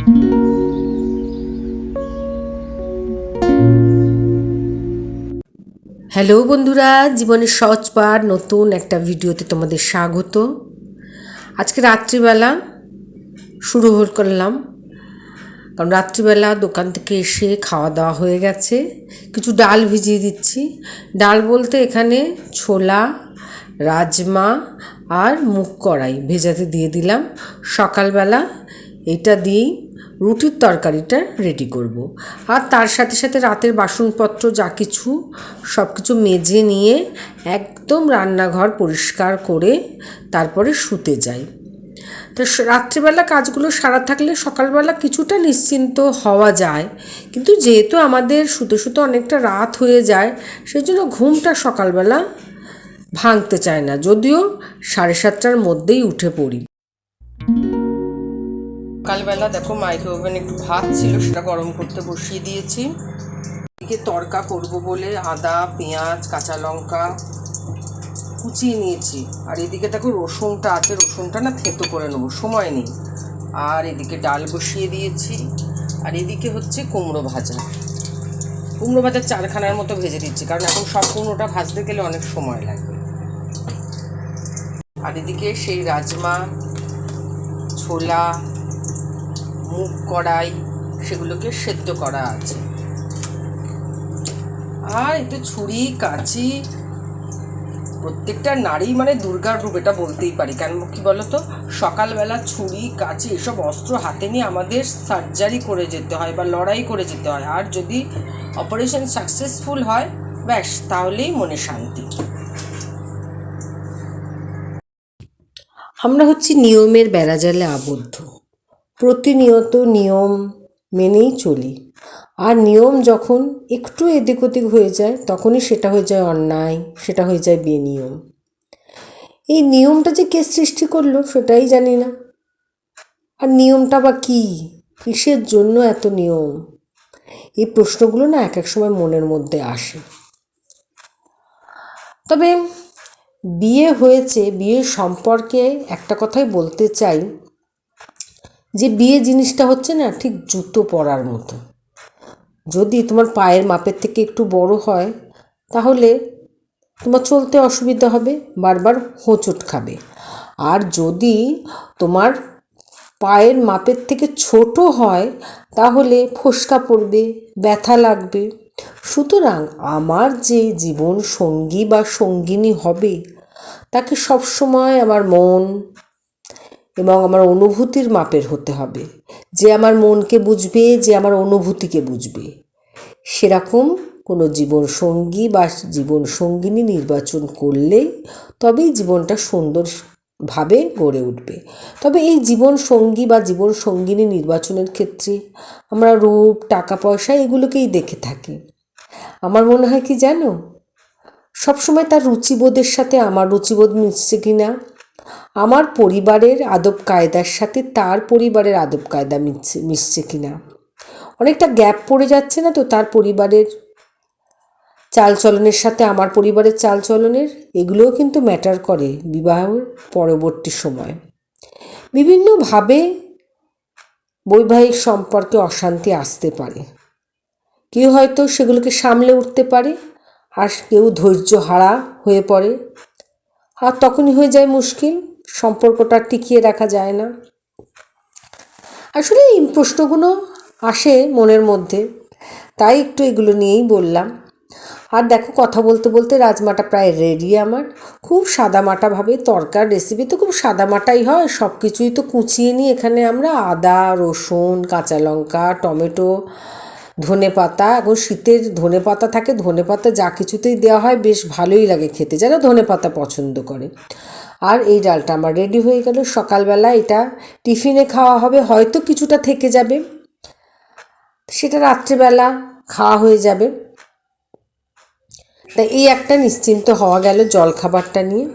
Hello বন্ধুরা, জীবনের সহজ পাঠ নতুন একটা ভিডিওতে তোমাদের স্বাগত। আজকে রাত্রিবেলা শুরু করলাম, কারণ রাত্রিবেলা দোকান থেকে এসে খাওয়া দাওয়া হয়ে গেছে। কিছু ডাল ভিজিয়ে দিচ্ছি। ডাল বলতে এখানে ছোলা, রাজমা আর মুগ কড়াই ভেজাতে দিয়ে দিলাম। সকালবেলা এটা দিয়েই রুটির তরকারিটা রেডি করব। আর তার সাথে সাথে রাতের বাসনপত্র যা কিছু সব কিছু মেজে নিয়ে একদম রান্নাঘর পরিষ্কার করে তারপরে শুতে যাই। তো রাত্রিবেলা কাজগুলো সারা থাকলে সকালবেলা কিছুটা নিশ্চিন্ত হওয়া যায়, কিন্তু যেহেতু আমাদের শুতে শুতে অনেকটা রাত হয়ে যায়, সেই জন্য ঘুমটা সকালবেলা ভাঙতে চায় না, যদিও 7:30টার মধ্যেই উঠে পড়ি। সকালবেলা দেখো মাইক্রো ওভেনে একটু ভাত ছিল, সেটা গরম করতে বসিয়ে দিয়েছি। এদিকে তড়কা করব বলে আদা, পেঁয়াজ, কাঁচা লঙ্কা কুচিয়ে নিয়েছি। আর এদিকে দেখো রসুনটা আছে, রসুনটা না থেতো করে নেবো, সময় নেই। আর এদিকে ডাল বসিয়ে দিয়েছি। আর এদিকে হচ্ছে কুমড়ো ভাজা। কুমড়ো ভাজা 4খানার মতো ভেজে দিচ্ছি, কারণ এখন সব কুমড়োটা ভাজতে গেলে অনেক সময় লাগবে। আর এদিকে সেই রাজমা, ছোলা, মুগ কড়াই সেগুলোকে সেদ্ধ করা আছে। আর একটু ছুরি কাঁচি, প্রত্যেকটা নারী মানে দুর্গার রূপ, এটা বলতেই পারি। কেন কি বলতো, সকালবেলা ছুরি কাঁচি এসব অস্ত্র হাতে নিয়ে আমাদের সার্জারি করে যেতে হয় বা লড়াই করে যেতে হয়। আর যদি অপারেশন সাকসেসফুল হয়, ব্যাস তাহলেই মনে শান্তি। আমরা হচ্ছি নিয়মের বেড়াজালে আবদ্ধ, প্রতিনিয়ত নিয়ম মেনেই চলি। আর নিয়ম যখন একটু এদিক ওদিক হয়ে যায়, তখনই সেটা হয়ে যায় অন্যায়, সেটা হয়ে যায় বেনিয়ম। এই নিয়মটা যে কে সৃষ্টি করলো সেটাই জানি না। আর নিয়মটা বা কী, কিসের জন্য এত নিয়ম, এই প্রশ্নগুলো না এক এক সময় মনের মধ্যে আসে। তবে বিয়ে হয়েছে, বিয়ে সম্পর্কে একটা কথাই বলতে চাই, যে বিয়ে জিনিসটা হচ্ছে না ঠিক জুতো পরার মতো। যদি তোমার পায়ের মাপের থেকে একটু বড় হয়, তাহলে তোমার চলতে অসুবিধা হবে, বারবার হোঁচট খাবে। আর যদি তোমার পায়ের মাপের থেকে ছোট হয়, তাহলে ফোস্কা পড়বে, ব্যথা লাগবে। সুতরাং আমার যে জীবন সঙ্গী বা সঙ্গিনী হবে, তাকে সবসময় আমার মন এবং আমার অনুভূতির মাপের হতে হবে। যে আমার মনকে বুঝবে, যে আমার অনুভূতিকে বুঝবে, সেরকম কোনো জীবন সঙ্গী বা জীবন সঙ্গিনী নির্বাচন করলে তবেই জীবনটা সুন্দরভাবে গড়ে উঠবে। তবে এই জীবন সঙ্গী বা জীবন সঙ্গিনী নির্বাচনের ক্ষেত্রে আমরা রূপ, টাকা পয়সা এগুলোকেই দেখে থাকি। আমার মনে হয় কি জানো, সবসময় তার রুচিবোধের সাথে আমার রুচিবোধ মিশছে কি না, আমার পরিবারের আদব কায়দার সাথে তার পরিবারের আদব কায়দা মিশছে কি না, অনেকটা গ্যাপ পড়ে যাচ্ছে না তো তার পরিবারের চালচলনের সাথে আমার পরিবারের চালচলনের, এগুলোও কিন্তু ম্যাটার করে বিবাহের পরবর্তী সময়। বিভিন্নভাবে বৈবাহিক সম্পর্কে অশান্তি আসতে পারে, কেউ হয়তো সেগুলোকে সামলে উঠতে পারে, আর কেউ ধৈর্য হারা হয়ে পড়ে, আর তখনই হয়ে যায় মুশকিল, সম্পর্কটা টিকিয়ে রাখা যায় না। আসলে এই প্রশ্নগুলো আসে মনের মধ্যে, তাই একটু এগুলো নিয়েই বললাম। আর দেখো, কথা বলতে বলতে রাজমাটা প্রায় রেডি আমার। খুব সাদামাটাভাবে তরকার রেসিপি তো খুব সাদামাটাই হয়, সব কিছুই তো কুচিয়ে নিই এখানে আমরা। আদা, রসুন, কাঁচা লঙ্কা, টমেটো, ধনেপাতা। এখন শীতের ধনেপাতা থাকে, ধনেপাতা যা কিছুতেই দেওয়া হয় বেশ ভালোই লাগে খেতে, যারা ধনেপাতা পছন্দ করে। আর এই ডালটা আমার রেডি হয়ে গেল। সকালবেলা এটা টিফিনে খাওয়া হবে, হয়তো কিছুটা থেকে যাবে, সেটা রাত্রেবেলা খাওয়া হয়ে যাবে। তাই এই একটা নিশ্চিন্ত হওয়া গেল জলখাবারটা নিয়ে।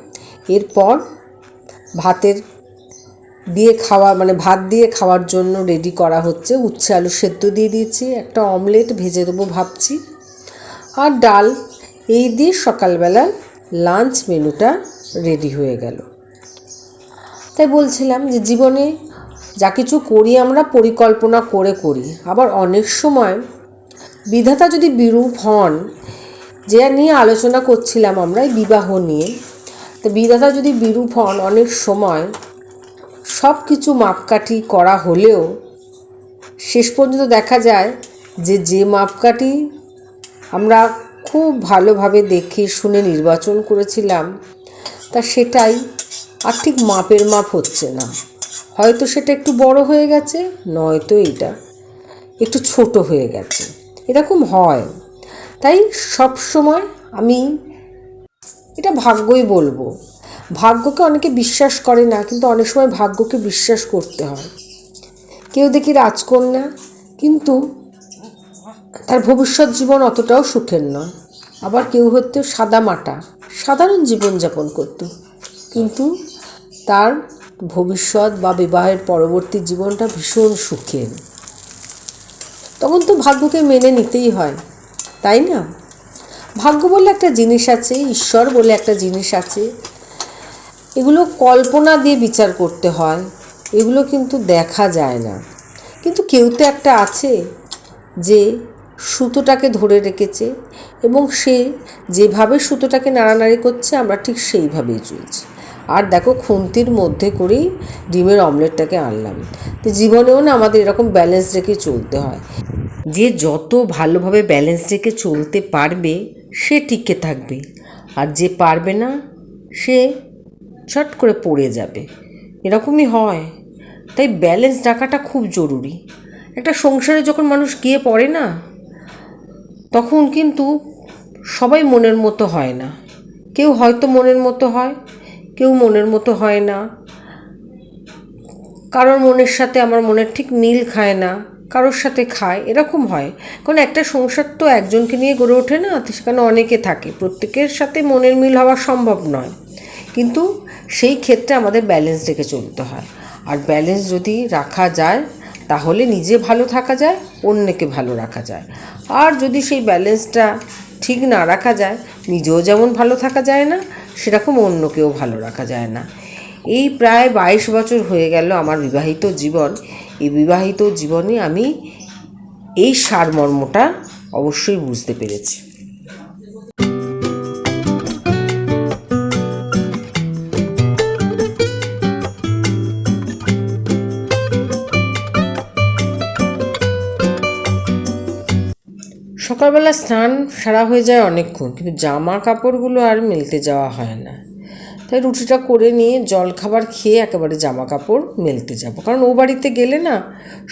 এরপর ভাতের দিয়ে খাওয়া মানে ভাত দিয়ে খাওয়ার জন্য রেডি করা হচ্ছে। উচ্ছে আলু সেদ্ধ দিয়ে দিয়েছি, একটা অমলেট ভেজে দেবো ভাবছি, আর ডাল। এই দিয়ে সকালবেলা লাঞ্চ মেনুটা রেডি হয়ে গেল। তাই বলছিলাম যে জীবনে যা কিছু করি আমরা পরিকল্পনা করে করি। আবার অনেক সময় বিধাতা যদি বিরূপ হন, যে নিয়ে আলোচনা করছিলাম আমরা এই বিবাহ নিয়ে, তো বিধাতা যদি বিরূপ হন অনেক সময় সব কিছু মাপকাঠি করা হলেও শেষ পর্যন্ত দেখা যায় যে মাপকাঠি আমরা খুব ভালোভাবে দেখে শুনে নির্বাচন করেছিলাম তা সেটাই আর ঠিক মাপের মাপ হচ্ছে না। হয়তো সেটা একটু বড় হয়ে গেছে, নয়তো এটা একটু ছোট হয়ে গেছে, এরকম হয়। তাই সব সময় আমি এটা ভাগ্যই বলবো। ভাগ্যকে অনেকে বিশ্বাস করে না, কিন্তু অনেক সময় ভাগ্যকে বিশ্বাস করতে হয়। কেউ দেখি রাজকন্যা, কিন্তু তার ভবিষ্যৎ জীবন অতটাও সুখের নয়। আবার কেউ হয়তো সাদামাটা সাধারণ জীবনযাপন করত, কিন্তু তার ভবিষ্যৎ বা বিবাহের পরবর্তী জীবনটা ভীষণ সুখের। তখন তো ভাগ্যকে মেনে নিতেই হয়, তাই না? ভাগ্য বলে একটা জিনিস আছে, ঈশ্বর বলে একটা জিনিস আছে, এগুলো কল্পনা দিয়ে বিচার করতে হয়, এগুলো কিন্তু দেখা যায় না। কিন্তু কেউ তো একটা আছে যে সুতোটাকে ধরে রেখেছে, এবং সে যেভাবে সুতোটাকে নাড়ানাড়ি করছে আমরা ঠিক সেইভাবেই চলছি। আর দেখো, খুন্তির মধ্যে করেই ডিমের অমলেটটাকে আনলাম। তো জীবনেও না আমাদের এরকম ব্যালেন্স রেখে চলতে হয়। যে যত ভালোভাবে ব্যালেন্স রেখে চলতে পারবে সে টিকে থাকবে, আর যে পারবে না সে চট করে পড়ে যাবে, এরকমই হয়। তাই ব্যালেন্স রাখাটা খুব জরুরি। একটা সংসারে যখন মানুষ গিয়ে পড়ে না, তখন কিন্তু সবাই মনের মতো হয় না। কেউ হয়তো মনের মতো হয়, কেউ মনের মতো হয় না। কারোর মনের সাথে আমার মনের ঠিক মিল খায় না, কারোর সাথে খায়, এরকম হয়। কারণ একটা সংসার তো একজনকে নিয়ে গড়ে ওঠে না, সেখানে অনেকে থাকে, প্রত্যেকের সাথে মনের মিল হওয়া সম্ভব নয়। কিন্তু সেই ক্ষেত্রে আমাদের ব্যালেন্স রেখে চলতে হয়। আর ব্যালেন্স যদি রাখা যায় তাহলে নিজে ভালো থাকা যায়, অন্যকে ভালো রাখা যায়। আর যদি সেই ব্যালেন্সটা ঠিক না রাখা যায়, নিজেও যেমন ভালো থাকা যায় না, সেরকম অন্যকেও ভালো রাখা যায় না। এই প্রায় 22 বছর হয়ে গেল আমার বিবাহিত জীবন। এই বিবাহিত জীবনে আমি এই সারমর্মটা অবশ্যই বুঝতে পেরেছি। সকালবেলা স্নান সারা হয়ে যায় অনেকক্ষণ, কিন্তু জামা কাপড়গুলো আর মেলতে যাওয়া হয় না। তাই রুটিটা করে নিয়ে জলখাবার খেয়ে একেবারে জামা কাপড় মেলতে যাব। কারণ ও বাড়িতে গেলে না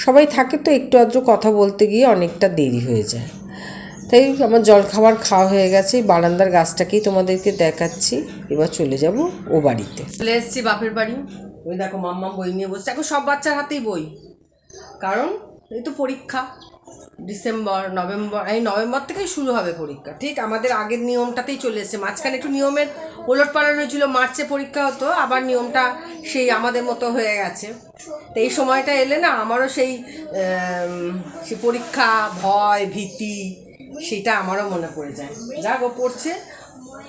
সবাই থাকে, তো একটু আধটু কথা বলতে গিয়ে অনেকটা দেরি হয়ে যায়। তাই আমার জলখাবার খাওয়া হয়ে গেছে। বারান্দার গাছটাকেই তোমাদেরকে দেখাচ্ছি। এবার চলে যাব ও বাড়িতে। চলে এসেছি বাপের বাড়ি। ওই দেখো মাম্মা বই নিয়ে বসছে। এখন সব বাচ্চার হাতেই বই, কারণ এই তো পরীক্ষা ডিসেম্বর নভেম্বর, এই নভেম্বর থেকেই শুরু হবে পরীক্ষা। ঠিক আমাদের আগের নিয়মটাতেই চলে এসেছে। মাঝখানে একটু নিয়মের ওলটপালট হয়েছিল, মার্চে পরীক্ষা হতো, আবার নিয়মটা সেই আমাদের মতো হয়ে গেছে। তো এই সময়টা এলে না আমারও সেই পরীক্ষা ভয় ভীতি সেটা আমারও মনে পড়ে যায়। যাক, ও পড়ছে,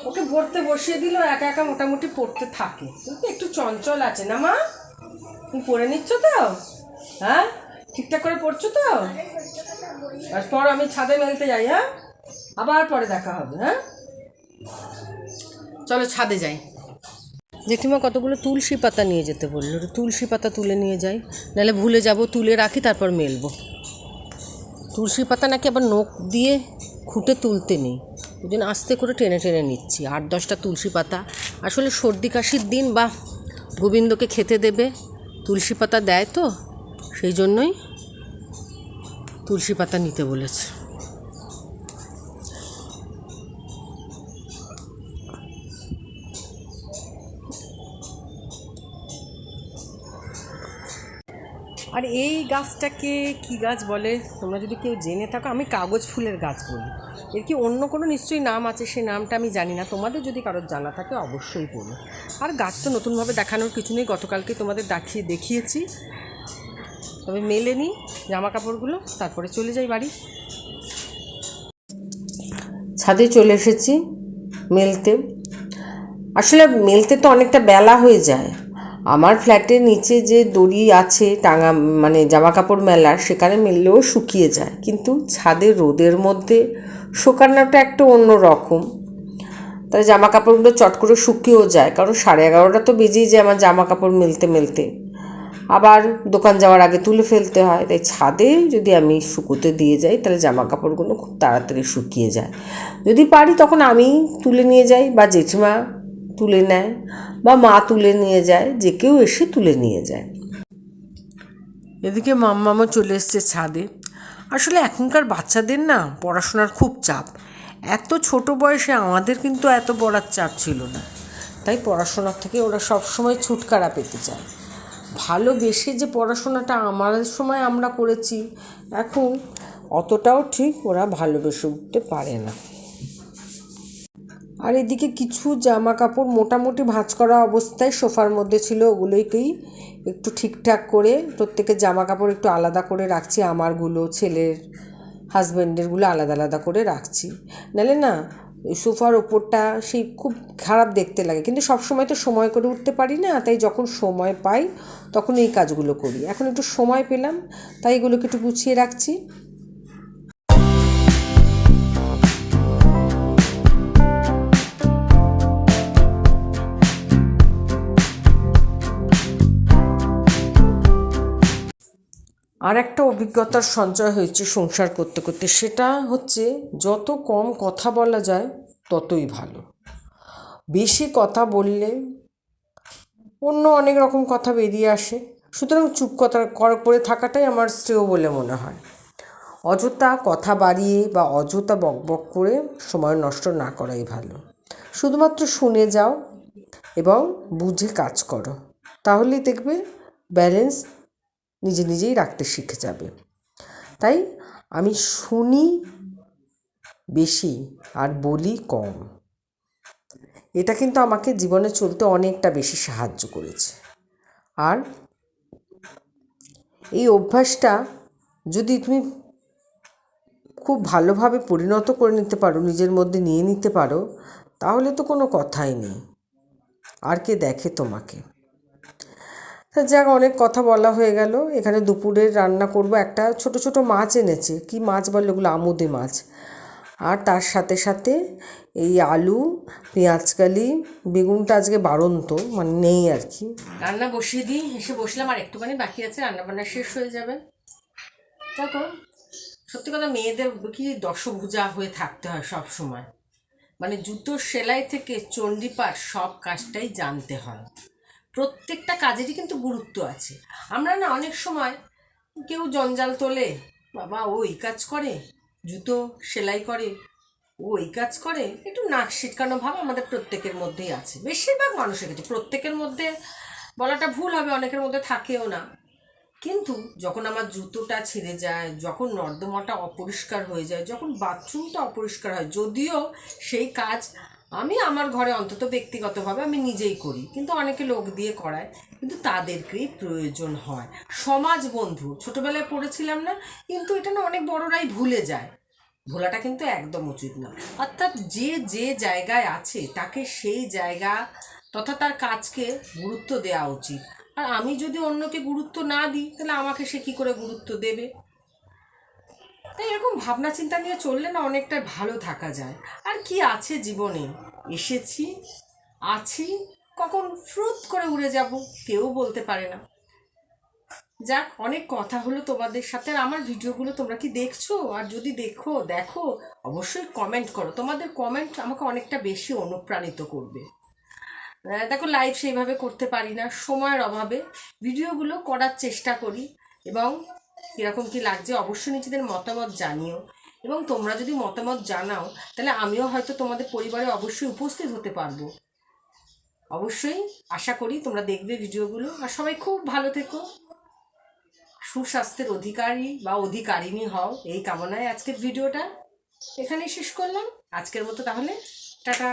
ওকে পড়তে বসিয়ে দিল, একা একা মোটামুটি পড়তে থাকে, কিন্তু একটু চঞ্চল আছে না মা? তুমি পড়ে নিচ্ছ তো? হ্যাঁ, ঠিকঠাক করে পড়ছো তো? তারপর আমি ছাদে মেলতে যাই। হ্যাঁ, আবার পরে দেখা হবে। হ্যাঁ, চলো ছাদে যাই। জেঠিমা কতগুলো তুলসী পাতা নিয়ে যেতে বললো, তুলসী পাতা তুলে নিয়ে যাই, নাহলে ভুলে যাব। তুলে রাখি, তারপর মেলবো। তুলসী পাতা নাকি আবার নখ দিয়ে খুঁটে তুলতে নেই, ওই জন্য আস্তে করে টেনে টেনে নিচ্ছি। 8-10টা তুলসী পাতা। আসলে সর্দি কাশির দিন বা গোবিন্দকে খেতে দেবে, তুলসী পাতা দেয়, তো সেই জন্যই তুলসী পাতা নিতে বলেছে। আর এই গাছটাকে কি গাছ বলে তোমরা যদি কেউ জেনে থাকো? আমি কাগজ ফুলের গাছ বলি। এর কি অন্য কোনো নিশ্চয়ই নাম আছে, সেই নামটা আমি জানি না। তোমাদের যদি কারোর জানা থাকে অবশ্যই বলো। আর গাছ তো নতুনভাবে দেখানোর কিছু নেই, গতকালকে তোমাদের দেখিয়েছি। তবে মেলে নিই জামা কাপড়গুলো, তারপরে চলে যাই বাড়ি। ছাদে চলে এসেছি মেলতে। আসলে মেলতে তো অনেকটা বেলা হয়ে যায়, আমার ফ্ল্যাটের নিচে যে দড়ি আছে টাঙা, মানে জামা কাপড় মেলার, সেখানে মেললেও শুকিয়ে যায়, কিন্তু ছাদে রোদের মধ্যে শুকানোটা একটা অন্য রকম। তাহলে জামা কাপড়গুলো চট করে শুকিয়েও যায়, কারণ 11:30 তো বেজেই যায় আমার জামা কাপড় মেলতে মেলতে, আবার দোকান যাওয়ার আগে তুলে ফেলতে হয়। তাই ছাদে যদি আমি শুকোতে দিয়ে যাই তাহলে জামা কাপড়গুলো খুব তাড়াতাড়ি শুকিয়ে যায়। যদি পারি তখন আমি তুলে নিয়ে যাই, বা জেঠিমা তুলে নেয়, বা মা তুলে নিয়ে যায়, যে কেউ এসে তুলে নিয়ে যায়। এদিকে মাম্মামও চলে এসছে ছাদে। আসলে এখনকার বাচ্চাদের না পড়াশোনার খুব চাপ। এত ছোট বয়সে আমাদের কিন্তু এত পড়ার চাপ ছিল না, তাই পড়াশোনার থেকে ওরা সবসময় ছুটকারা পেতে চায়। ভালোবেসে যে পড়াশোনাটা আমাদের সময় আমরা করেছি, এখন অতটাও ঠিক ওরা ভালোবেসে উঠতে পারে না। আর এদিকে কিছু জামা কাপড় মোটামুটি ভাঁজ করা অবস্থায় সোফার মধ্যে ছিল, ওগুলোকেই একটু ঠিকঠাক করে প্রত্যেকের জামা কাপড় একটু আলাদা করে রাখছি। আমারগুলো, ছেলের, হাজব্যান্ডেরগুলো আলাদা আলাদা করে রাখছি। নাহলে না ওই সোফার ওপরটা সেই খুব খারাপ দেখতে লাগে, কিন্তু সবসময় তো সময় করে উঠতে পারি না, তাই যখন সময় পাই তখন এই কাজগুলো করি। এখন একটু সময় পেলাম তাই এগুলোকে একটু গুছিয়ে রাখছি। আর একটা অভিজ্ঞতার সঞ্চয় হয়েছে সংসার করতে করতে, সেটা হচ্ছে যত কম কথা বলা যায় ততই ভালো। বেশি কথা বললে অন্য অনেক রকম কথা বেরিয়ে আসে, সুতরাং চুপ করে থাকাটাই আমার শ্রেয় বলে মনে হয়। অযথা কথা বাড়িয়ে বা অযথা বকবক করে সময় নষ্ট না করাই ভালো। শুধুমাত্র শুনে যাও এবং বুঝে কাজ করো, তাহলেই দেখবে ব্যালেন্স নিজে নিজেই রাখতে শিখে যাবে। তাই আমি শুনি বেশি আর বলি কম। এটা কিন্তু আমাকে জীবনে চলতে অনেকটা বেশি সাহায্য করেছে। আর এই অভ্যাসটা যদি তুমি খুব ভালোভাবে পরিণত করে নিতে পারো, নিজের মধ্যে নিয়ে নিতে পারো, তাহলে তো কোনো কথাই নেই, আর কে দেখে তোমাকে। তা যাক, অনেক কথা বলা হয়ে গেল। এখানে দুপুরের রান্না করব, একটা ছোট ছোট মাছ এনেছে, কি মাছ বলে ওগুলো, আমুদে মাছ। আর তার সাথে সাথে এই আলু, পেঁয়াজকালি, বেগুনটা আজকে বাড়ন্ত, মানে নেই আর কি। রান্না বসিয়ে দিই, এসে বসলাম, আর একটুখানি বাকি আছে, রান্না বান্না শেষ হয়ে যাবে। দেখো, সত্যি কথা, মেয়েদের কি দশভুজা হয়ে থাকতে হয় সব সময়। মানে জুতোর সেলাই থেকে চণ্ডীপাঠ সব কাজটাই জানতে হয়। প্রত্যেকটা কাজেরই কিন্তু গুরুত্ব আছে। আমরা না অনেক সময় কেউ জঞ্জাল তোলে, বাবা ও এই কাজ করে, জুতো সেলাই করে, ও এই কাজ করে, একটু নাক সিটকানো ভাব আমাদের প্রত্যেকের মধ্যেই আছে। বেশিরভাগ মানুষের কাছে, প্রত্যেকের মধ্যে বলাটা ভুল হবে, অনেকের মধ্যে থাকেও না। কিন্তু যখন আমার জুতোটা ছিঁড়ে যায়, যখন নর্দমাটা অপরিষ্কার হয়ে যায়, যখন বাথরুমটা অপরিষ্কার হয়, যদিও সেই কাজ আমি আমার ঘরে অন্তত ব্যক্তিগতভাবে আমি নিজেই করি, কিন্তু অনেকে লোক দিয়ে করায়, কিন্তু তাদেরকেই প্রয়োজন হয়। সমাজ বন্ধু ছোটোবেলায় পড়েছিলাম না, কিন্তু এটা না অনেক বড়রাই ভুলে যায়। ভোলাটা কিন্তু একদম উচিত না। অর্থাৎ যে যে জায়গায় আছে তাকে সেই জায়গা তথা তার কাজকে গুরুত্ব দেওয়া উচিত। আর আমি যদি অন্যকে গুরুত্ব না দিই তাহলে আমাকে সে কী করে গুরুত্ব দেবে? তাই এরকম ভাবনা চিন্তা নিয়ে চললে না অনেকটা ভালো থাকা যায়। আর কি আছে জীবনে, এসেছি, আছি, কখন ফ্রুত করে উড়ে যাব কেউ বলতে পারে না। যাক, অনেক কথা হলো তোমাদের সাথে। আর আমার ভিডিওগুলো তোমরা কি দেখছো? আর যদি দেখো অবশ্যই কমেন্ট করো। তোমাদের কমেন্ট আমাকে অনেকটা বেশি অনুপ্রাণিত করবে। দেখো, লাইভ সেইভাবে করতে পারি না, সময়ের অভাবে ভিডিওগুলো করার চেষ্টা করি। এবং কীরকম কী লাগছে অবশ্যই নিজেদের মতামত জানিও। এবং তোমরা যদি মতামত জানাও তাহলে আমিও হয়তো তোমাদের পরিবারে অবশ্যই উপস্থিত হতে পারবো। অবশ্যই আশা করি তোমরা দেখবে ভিডিওগুলো। আর সবাই খুব ভালো থেকো, সুস্বাস্থ্যের অধিকারী বা অধিকারিণী হও, এই কামনায় আজকের ভিডিওটা এখানেই শেষ করলাম। আজকের মতো তাহলে টাটা।